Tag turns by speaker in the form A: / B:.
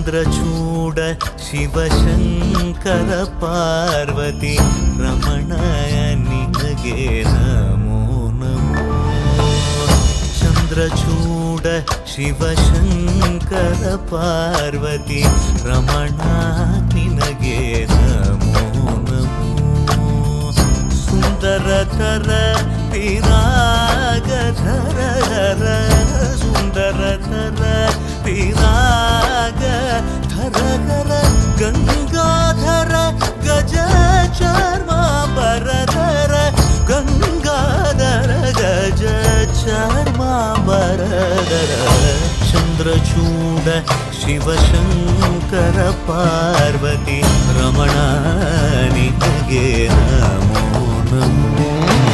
A: ಚಂದ್ರಚೂಡ ಶಿವಶಂಕರ ಪಾರ್ವತಿ ರಮಣ ನಿನಗೆ ನಮೋ ನಮೋ. ಚಂದ್ರಚೂಡ ಶಿವಶಂಕರ ಪಾರ್ವತಿ ರಮಣ ನಿನಗೆ ನಮೋ ನಮೋ. ಸುಂದರತರ ವಿರಾಗಧರ ಸುಂದರತರ ವಿರಾಗಧರ ಗಂಗಾಧರ ಗಜ ಚರ್ಮಾಂಬರಧರ ಗಂಗಾಧರ ಗಜ ಚರ್ಮಾಂಬರಧರ. ಚಂದ್ರಚೂಡ ಶಿವಶಂಕರ ಪಾರ್ವತಿ ರಮಣ ನಿನಗೆ